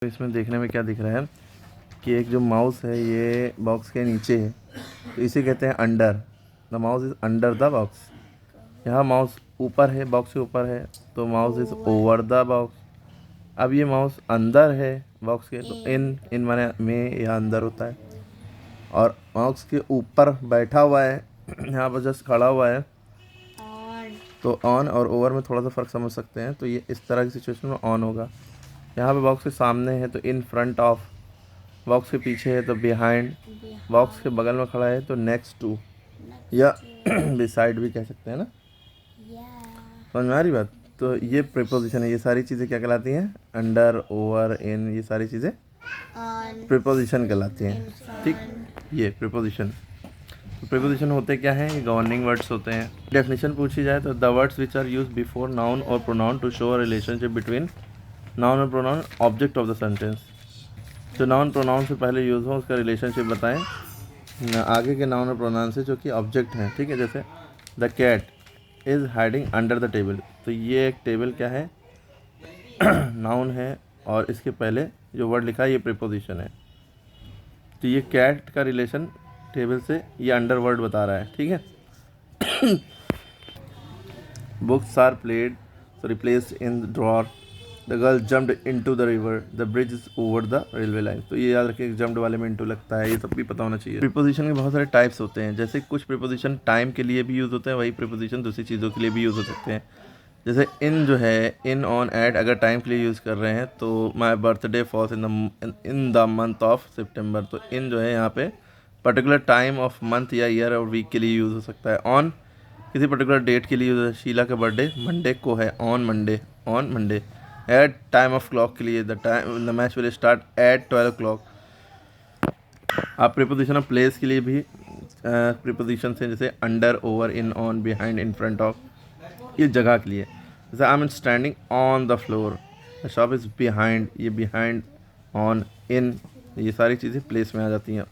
तो इसमें देखने में क्या दिख रहा है कि एक जो माउस है ये बॉक्स के नीचे है, तो इसे कहते हैं under. The mouse is under the box. यहाँ माउस ऊपर है, बॉक्स के ऊपर है, तो mouse is over the box. अब ये माउस अंदर है बॉक्स के, तो इन इन माने में या अंदर होता है। और माउस के ऊपर बैठा हुआ है, यहाँ पर जस्ट खड़ा हुआ है, तो ऑन और ओवर में थोड़ा सा फ़र्क समझ सकते हैं। तो ये इस तरह की सिचुएशन में ऑन होगा। यहाँ पे बॉक्स के सामने है तो इन फ्रंट ऑफ, बॉक्स के पीछे है तो बिहाइंड, बॉक्स के बगल में खड़ा है तो नेक्स्ट टू या बिसाइड भी कह सकते हैं ना। समझ में आ रही बात? तो ये प्रीपोजिशन है। ये सारी चीज़ें क्या कहलाती हैं? अंडर, ओवर, इन, ये सारी चीज़ें प्रीपोजिशन कहलाती हैं। ठीक, ये प्रीपोजिशन। तो प्रीपोजिशन होते क्या हैं? ये गवर्निंग वर्ड्स होते हैं। डेफिनेशन पूछी जाए तो the words which are use before noun और pronoun to show a relationship between noun और pronoun object of the sentence. जो नाउन प्रोनाउन से पहले यूज़ हो उसका रिलेशनशिप बताएं आगे के नाउन और प्रोनाउन से जो कि ऑब्जेक्ट हैं। ठीक है, जैसे the cat is hiding under the table, तो ये एक टेबल क्या है? नाउन है, और इसके पहले जो वर्ड लिखा है ये प्रीपोजिशन है। तो ये कैट का रिलेशन टेबल से ये अंडर वर्ड बता रहा है। ठीक है। Books are placed replaced in the drawer, the girl jumped into the river, the bridge is over the railway line. तो ये याद रखिए, जम्प्ड वाले में इनटू लगता है, ये सब भी पता होना चाहिए। प्रीपोजिशन के बहुत सारे टाइप्स होते हैं। जैसे कुछ प्रीपोजिशन टाइम के लिए भी यूज़ होते हैं, वही प्रीपोजिशन दूसरी चीज़ों के लिए भी यूज़ हो सकते हैं। जैसे इन जो है, इन, ऑन, एट, अगर टाइम के लिए यूज़ कर रहे हैं तो my birthday falls in the month of September, तो इन जो है यहाँ पे पर्टिकुलर टाइम ऑफ मंथ या ईयर और वीक के लिए यूज़ हो सकता है। ऑन किसी पर्टिकुलर डेट के लिए यूज़ है, शीला का बर्थडे मंडे को है, on Monday, on Monday. At time of clock के लिए, the match will start at 12 o'clock। आप प्रीपोजिशन ऑफ प्लेस के लिए भी प्रीपोजिशन से, जैसे under, over, in, on, behind, in front of, ये जगह के लिए। जैसे I am standing on the floor, the shop is behind, ये बिहाइंड, ऑन, इन, ये सारी चीज़ें प्लेस में आ जाती हैं।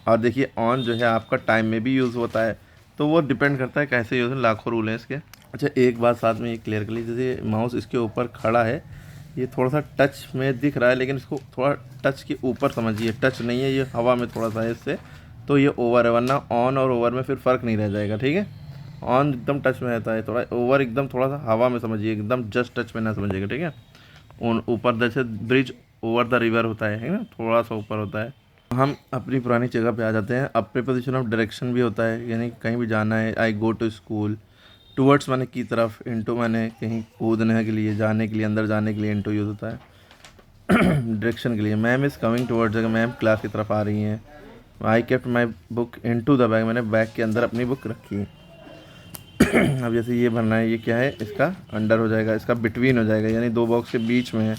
और देखिए ऑन जो है आपका टाइम में भी यूज़ होता है, तो वो डिपेंड करता है कैसे यूज़ है, लाखों रूल हैं इसके। अच्छा, एक बात साथ में ये क्लियर कर लीजिए, जैसे माउस इसके ऊपर खड़ा है, ये थोड़ा सा टच में दिख रहा है, लेकिन इसको थोड़ा टच के ऊपर समझिए, टच नहीं है, ये हवा में थोड़ा सा है इससे, तो ये ओवर है, वरना ऑन और ओवर में फिर फ़र्क नहीं रह जाएगा। ठीक है, ऑन एकदम टच में रहता है, थोड़ा ओवर एकदम थोड़ा सा हवा में समझिए, एकदम जस्ट टच में ना समझिएगा। ठीक है, ऊपर जैसे ब्रिज ओवर द रिवर होता है ना, थोड़ा सा ऊपर होता है। हम अपनी पुरानी जगह पे आ जाते हैं। अब प्रीपोजिशन ऑफ डायरेक्शन भी होता है, यानी कहीं भी जाना है, आई गो टू स्कूल, टूवर्ड्स माने की तरफ, इनटू माने कहीं कूदने के लिए, जाने के लिए, अंदर जाने के लिए इनटू यूज़ होता है। डायरेक्शन के लिए, मैम इज़ कमिंग टूवर्ड्स, जगह मैम क्लास की तरफ आ रही हैं। I kept my book into the bag, मैंने बैग के अंदर अपनी बुक रखी। अब जैसे ये भरना है, ये क्या है? इसका अंडर हो जाएगा, इसका बिटवीन हो जाएगा, यानी दो बॉक्स के बीच में है,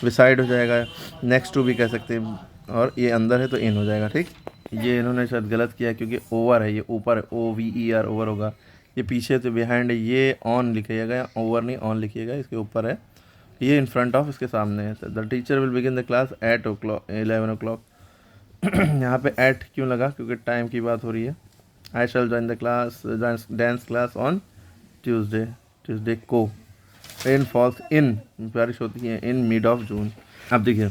बिसाइड हो जाएगा, नेक्स्ट टू भी कह सकते हैं, और ये अंदर है तो इन हो जाएगा। ठीक, ये इन्होंने शायद गलत किया क्योंकि ओवर है, ये ऊपर है, OVER, ओवर होगा। ये पीछे तो बिहाइंड है, ये ऑन लिखिएगा, ओवर नहीं ऑन लिखिएगा, इसके ऊपर है, ये इन फ्रंट ऑफ, इसके सामने है। The teacher will begin the class at 11 o'clock। यहाँ पे एट क्यों लगा? क्योंकि टाइम की बात हो रही है। I shall join the class, dance class on Tuesday को। रेन फॉल्स इन, बारिश होती है इन मिड ऑफ जून। अब देखिए,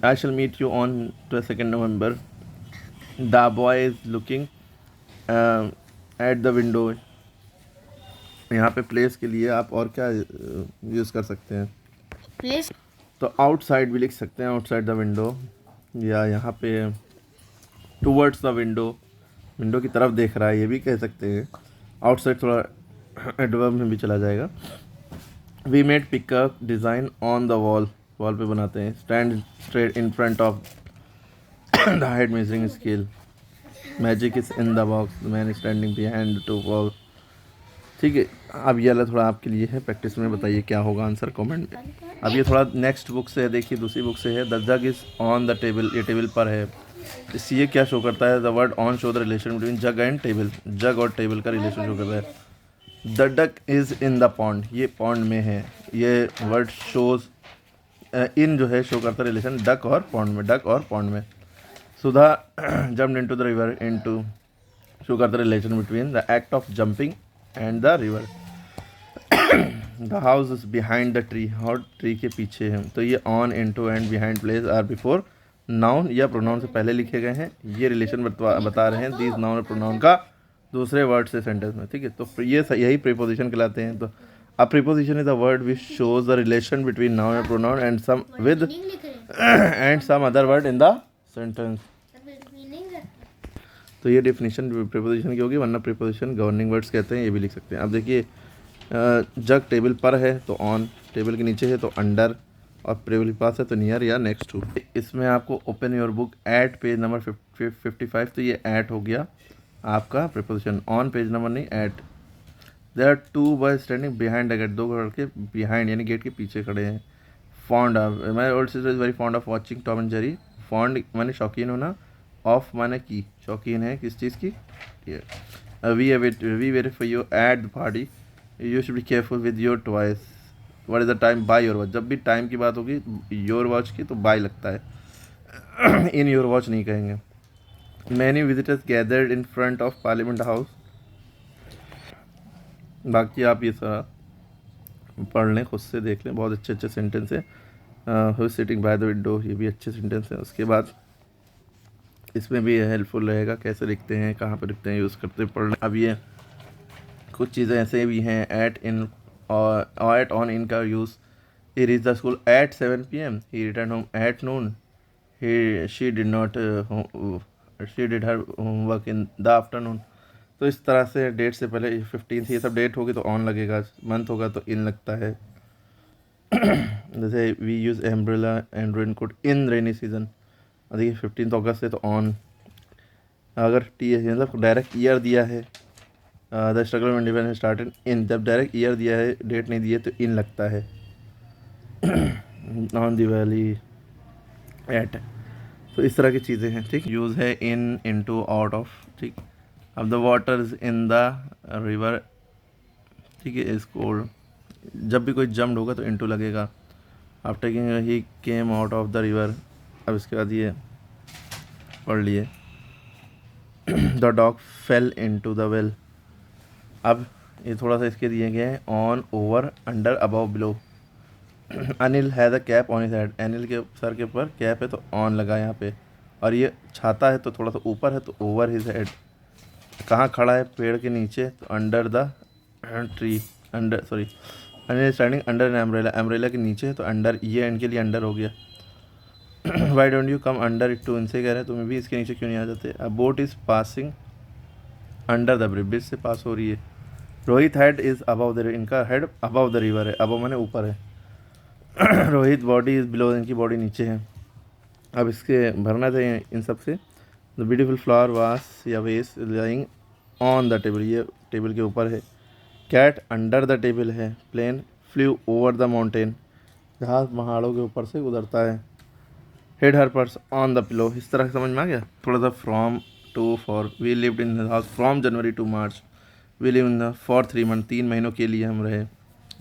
I shall meet you on 2 November। The boy is looking at the window. यहाँ पे प्लेस के लिए आप और क्या यूज़ कर सकते हैं? प्लेस तो आउटसाइड भी लिख सकते हैं, आउटसाइड द विंडो, या यहाँ पे टूवर्ड्स द विंडो, विंडो की तरफ देख रहा है, ये भी कह सकते हैं। आउटसाइड थोड़ा एडवर्ब में भी चला जाएगा। We made pickup design on the wall, wall पे बनाते हैं। Stand straight in front of the height measuring scale. Magic is in the box, man standing behind to wall. ठीक है, अब ये वाला थोड़ा आपके लिए है, प्रैक्टिस में बताइए क्या होगा आंसर कमेंट में। अब ये थोड़ा नेक्स्ट बुक से है, देखिए दूसरी बुक से है। The jug is on the table, ये टेबल पर है। इससे ये क्या शो करता है? The word on show the relation between jug and table, jug और टेबल का रिलेशन शो करता है। The duck is in the pond, ये पॉन्ड में है, ये वर्ड शोज इन जो है शो करता है रिलेशन डक और पॉन्ड में, डक और पॉन्ड में। Sudha jumped into the river, into show करता है relation between the act of jumping and the river. The house is behind the tree, और ट्री के पीछे है। तो ये on, into and behind place are before noun या प्रोनाउन से पहले लिखे गए हैं। ये रिलेशन बता रहे हैं दीज नाउन और प्रोनाउन का दूसरे वर्ड से सेंटेंस में, ठीक है। तो ये यही प्रीपोजिशन कहलाते हैं। तो a preposition is a word which shows the relation between noun and pronoun and some with and some other word in the sentence. तो ये डेफिनेशन प्रीपोजिशन की होगी, वरना प्रीपोजिशन गवर्निंग वर्ड्स कहते हैं, ये भी लिख सकते हैं। अब देखिए, जग टेबल पर है तो ऑन, टेबल के नीचे है तो अंडर, और टेबल के पास है तो नियर या नेक्स्ट टू। इसमें आपको open your book at page number 55, तो ये एट हो गया आपका प्रीपोजिशन। ऑन पेज नंबर नहीं, at. There are two boys standing behind the gate, दो लड़के बिहाइंड यानी गेट के पीछे खड़े हैं। Fond of, my old sister is very fond of watching Tom and Jerry. Fond माने शौकीन होना, ऑफ माने की, शौकीन है किस चीज़ की। We wait for you at the party, you should be careful with your toys. What is the time, by your watch. जब भी टाइम की बात होगी योर वॉच की तो बाय लगता है, इन योर वॉच नहीं कहेंगे। Many visitors gathered in front of parliament house. बाकी आप ये सारा पढ़ लें, खुद से देख लें, बहुत अच्छे अच्छे सेंटेंस है। Who sitting by the window, ये भी अच्छे सेंटेंस हैं। उसके बाद इसमें भी हेल्पफुल रहेगा कैसे लिखते हैं, कहाँ पर लिखते हैं, यूज़ करते हैं, पढ़ लें। अब ये कुछ चीज़ें ऐसे भी हैं, एट, इन और एट, ऑन, इन का use. He reach the school eight 7 PM, he return home at noon, she did her homework in the afternoon. तो इस तरह से डेट से पहले 15 ये सब डेट होगी तो ऑन लगेगा, मंथ होगा तो इन लगता है। जैसे we use umbrella and raincoat in rainy season, देखिए 15 अगस्त से तो ऑन। अगर टी मतलब डायरेक्ट ईयर दिया है, the struggle of independence started in, जब डायरेक्ट ईयर दिया है डेट नहीं दी है तो इन लगता है। ऑन दिवाली एट, तो इस तरह की चीज़ें हैं, ठीक। यूज़ है इन, इनटू, आउट ऑफ, ठीक। अब the water is in the river, ठीक है, इज कोल्ड। जब भी कोई जम्प होगा तो इनटू लगेगा। After he came out of the river, अब इसके बाद ये पढ़ लिए। The dog fail into the well. अब ये थोड़ा सा इसके दिए गए हैं, on, over, under, above, below. Anil has a cap on his head, Anil के सर के ऊपर कैप है तो ऑन लगा यहाँ पे, और ये छाता है तो थोड़ा सा ऊपर है तो ओवर हिज हेड। कहाँ खड़ा है, पेड़ के नीचे, तो under the tree, under, sorry, Anil standing under an umbrella, umbrella के नीचे है तो अंडर, ये इनके लिए अंडर हो गया। Why don't you come under it too, इनसे कह रहे हैं तुम्हें भी इसके नीचे क्यों नहीं आ जाते। अ boat is passing under the bridge, bridge से पास हो रही है। Rohit head is above the, इनका हेड अबव द रिवर है, अबव माने ऊपर है। रोहित बॉडी इज़ बिलो, इनकी बॉडी नीचे है। अब इसके भरना चाहिए इन सब से। द ब्यूटीफुल फ्लावर वास या vase lying on the table, ये टेबल के ऊपर है। कैट अंडर द टेबल है। Plane flew over the mountain, जहाज पहाड़ों के ऊपर से गुजरता है। Head her purse on the pillow, इस तरह समझ में आ गया। थोड़ा सा from to for, we lived in the house from January to March, we live in the for 3 month, 3 महीनों के लिए हम रहे।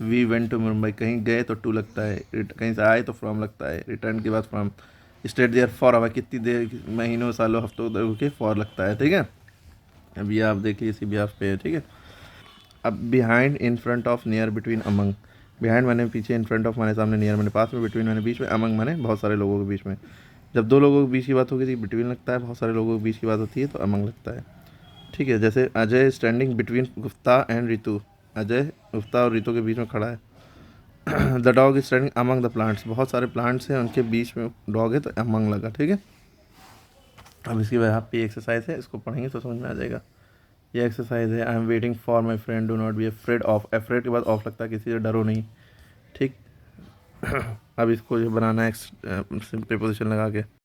वी वेंट टू मुंबई, कहीं गए तो टू लगता है, कहीं से आए तो फ्रॉम लगता है, रिटर्न के बाद फ्रॉम। स्टेट देयर फॉर, अब कितनी देर, महीनों, सालों, हफ्तों के फॉर लगता है, ठीक है। अभी आप देखिए इसी भी आप पे, ठीक है। अब behind, in front of, near, between, among. Behind माने पीछे, इन फ्रंट ऑफ माने सामने, नियर माने पास में, बिटवीन माने बीच में, अमंग माने बहुत सारे लोगों के बीच में। जब दो लोगों के बीच की बात होगी तो बिटवीन लगता है, बहुत सारे लोगों के बीच की बात होती है तो अमंग लगता है, ठीक है। जैसे Ajay standing between Gupta and Ritu, Ajay Gupta और रितु के बीच में खड़ा है। The dog is standing among the plants, बहुत सारे प्लांट्स हैं उनके बीच में डॉग है तो अमंग लगा, ठीक है। अब इसकी वजह पे एक्सरसाइज है, इसको पढ़ेंगे तो समझ में आ जाएगा। ये एक्सरसाइज है, I am waiting for my friend, do not be afraid of, afraid के बाद ऑफ लगता है, किसी से डरो नहीं, ठीक। अब इसको जो बनाना है प्रीपोजिशन लगा के,